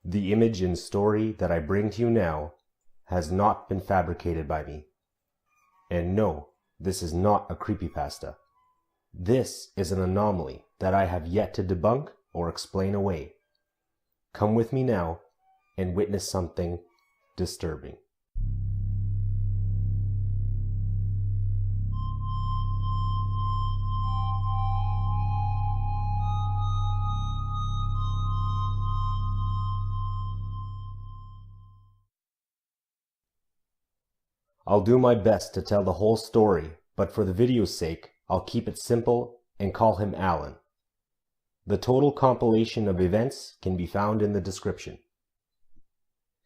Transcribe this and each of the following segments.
The image and story that I bring to you now has not been fabricated by me. And no, this is not a creepypasta. This is an anomaly that I have yet to debunk or explain away. Come with me now and witness something disturbing. I'll do my best to tell the whole story, but for the video's sake, I'll keep it simple and call him Alan. The total compilation of events can be found in the description.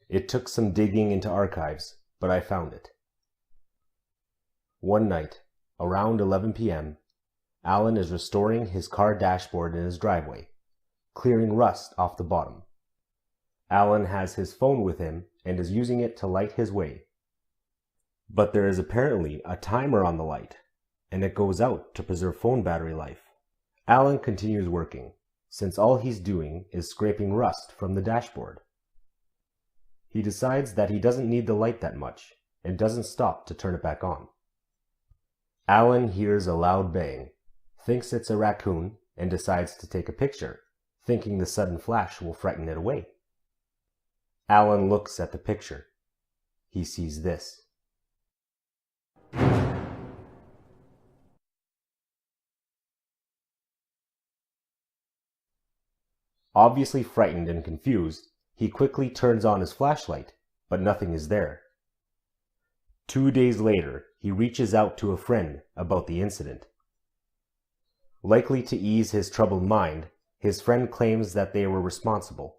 It took some digging into archives, but I found it. One night, around 11 p.m., Alan is restoring his car dashboard in his driveway, clearing rust off the bottom. Alan has his phone with him and is using it to light his way. But there is apparently a timer on the light, and it goes out to preserve phone battery life. Alan continues working, since all he's doing is scraping rust from the dashboard. He decides that he doesn't need the light that much, and doesn't stop to turn it back on. Alan hears a loud bang, thinks it's a raccoon, and decides to take a picture, thinking the sudden flash will frighten it away. Alan looks at the picture. He sees this. Obviously frightened and confused, he quickly turns on his flashlight, but nothing is there. 2 days later, he reaches out to a friend about the incident. Likely to ease his troubled mind, his friend claims that they were responsible,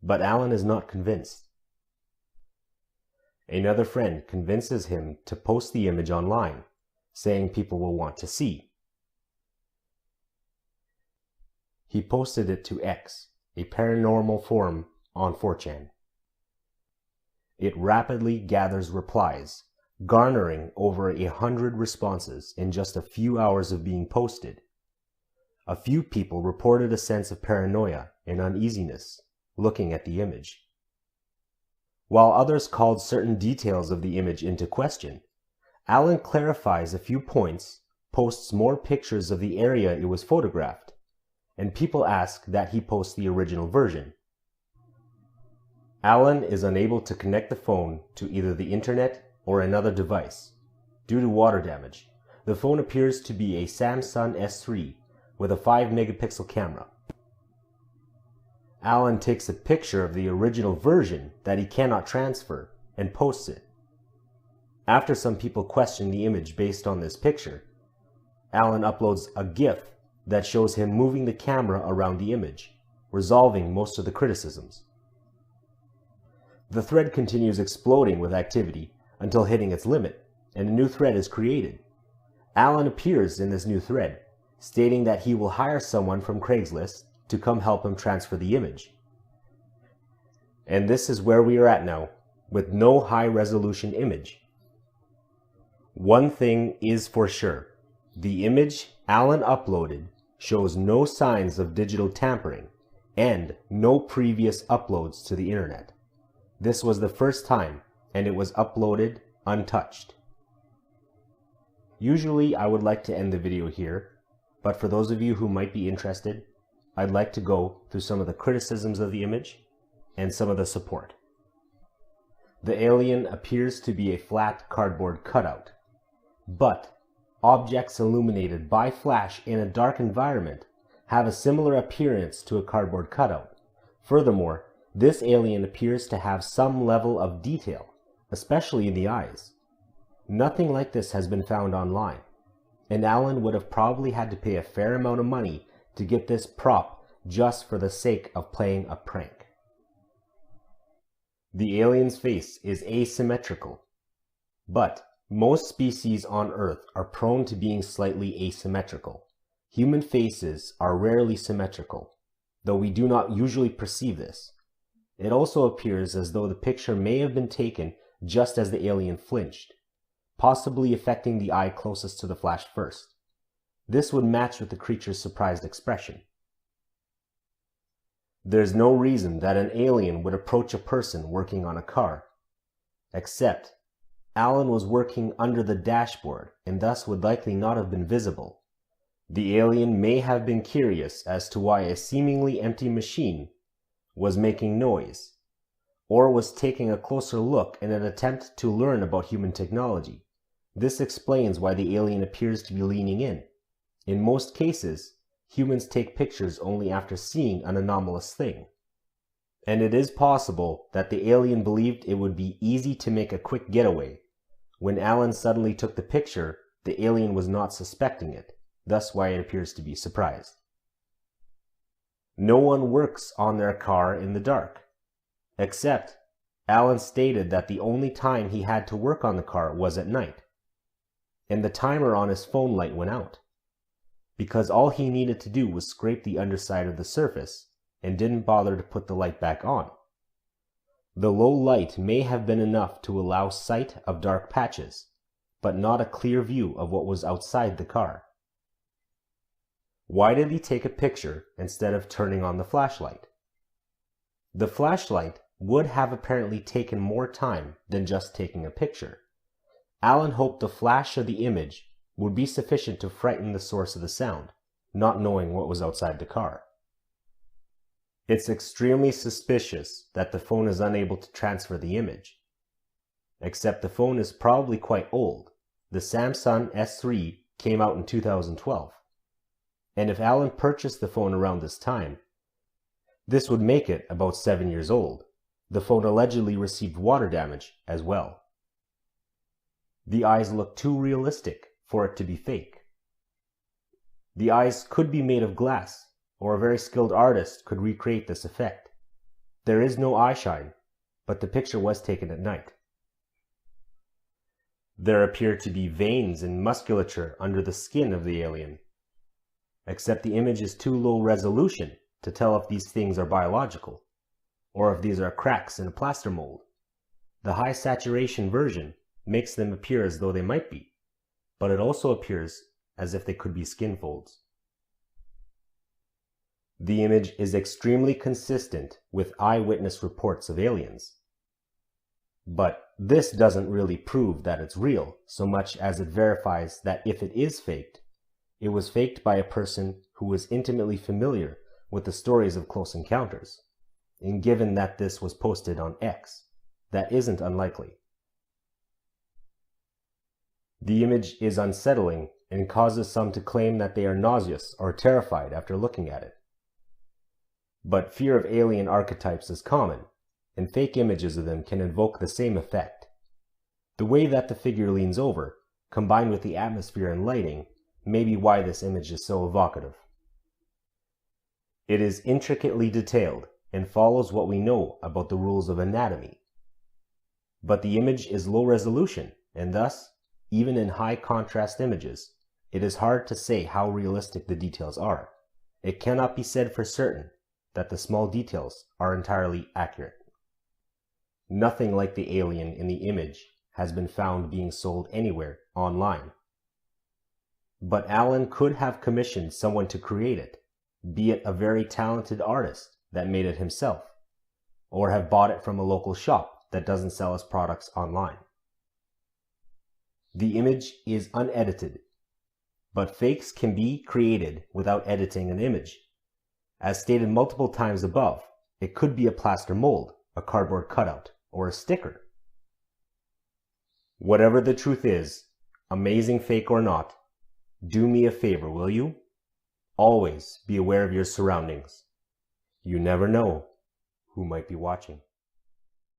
but Alan is not convinced. Another friend convinces him to post the image online, saying people will want to see. He posted it to X, a paranormal forum on 4chan. It rapidly gathers replies, garnering over 100 responses in just a few hours of being posted. A few people reported a sense of paranoia and uneasiness looking at the image, while others called certain details of the image into question. Alan clarifies a few points, posts more pictures of the area it was photographed, and people ask that he post the original version. Alan is unable to connect the phone to either the internet or another device. Due to water damage, the phone appears to be a Samsung S3 with a 5-megapixel camera. Alan takes a picture of the original version that he cannot transfer and posts it. After some people question the image based on this picture, Alan uploads a GIF that shows him moving the camera around the image, resolving most of the criticisms. The thread continues exploding with activity until hitting its limit, and a new thread is created. Alan appears in this new thread, stating that he will hire someone from Craigslist to come help him transfer the image. And this is where we are at now, with no high-resolution image. One thing is for sure, the image Alan uploaded shows no signs of digital tampering and no previous uploads to the internet. This was the first time, and it was uploaded untouched. Usually I would like to end the video here, but for those of you who might be interested, I'd like to go through some of the criticisms of the image and some of the support. The alien appears to be a flat cardboard cutout, but objects illuminated by flash in a dark environment have a similar appearance to a cardboard cutout. Furthermore, this alien appears to have some level of detail, especially in the eyes. Nothing like this has been found online, and Alan would have probably had to pay a fair amount of money to get this prop just for the sake of playing a prank. The alien's face is asymmetrical, but most species on Earth are prone to being slightly asymmetrical. Human faces are rarely symmetrical, though we do not usually perceive this. It also appears as though the picture may have been taken just as the alien flinched, possibly affecting the eye closest to the flash first. This would match with the creature's surprised expression. There's no reason that an alien would approach a person working on a car, except Alan was working under the dashboard and thus would likely not have been visible. The alien may have been curious as to why a seemingly empty machine was making noise, or was taking a closer look in an attempt to learn about human technology. This explains why the alien appears to be leaning in. In most cases, humans take pictures only after seeing an anomalous thing. And it is possible that the alien believed it would be easy to make a quick getaway. When Alan suddenly took the picture, the alien was not suspecting it, thus why it appears to be surprised. No one works on their car in the dark, except Alan stated that the only time he had to work on the car was at night, and the timer on his phone light went out, because all he needed to do was scrape the underside of the surface and didn't bother to put the light back on. The low light may have been enough to allow sight of dark patches, but not a clear view of what was outside the car. Why did he take a picture instead of turning on the flashlight? The flashlight would have apparently taken more time than just taking a picture. Alan hoped the flash of the image would be sufficient to frighten the source of the sound, not knowing what was outside the car. It's extremely suspicious that the phone is unable to transfer the image. Except the phone is probably quite old. The Samsung S3 came out in 2012. And if Alan purchased the phone around this time, this would make it about 7 years old. The phone allegedly received water damage as well. The eyes look too realistic for it to be fake. The eyes could be made of glass, or a very skilled artist could recreate this effect. There is no eye shine, but the picture was taken at night. There appear to be veins and musculature under the skin of the alien, except the image is too low resolution to tell if these things are biological, or if these are cracks in a plaster mold. The high saturation version makes them appear as though they might be, but it also appears as if they could be skin folds. The image is extremely consistent with eyewitness reports of aliens. But this doesn't really prove that it's real, so much as it verifies that if it is faked, it was faked by a person who was intimately familiar with the stories of close encounters. And given that this was posted on X, that isn't unlikely. The image is unsettling and causes some to claim that they are nauseous or terrified after looking at it. But fear of alien archetypes is common, and fake images of them can invoke the same effect. The way that the figure leans over, combined with the atmosphere and lighting, may be why this image is so evocative. It is intricately detailed and follows what we know about the rules of anatomy. But the image is low resolution, and thus, even in high contrast images, it is hard to say how realistic the details are. It cannot be said for certain that the small details are entirely accurate. Nothing like the alien in the image has been found being sold anywhere online. But Alan could have commissioned someone to create it, be it a very talented artist that made it himself, or have bought it from a local shop that doesn't sell his products online. The image is unedited, but fakes can be created without editing an image. As stated multiple times above, it could be a plaster mold, a cardboard cutout, or a sticker. Whatever the truth is, amazing fake or not, do me a favor, will you? Always be aware of your surroundings. You never know who might be watching.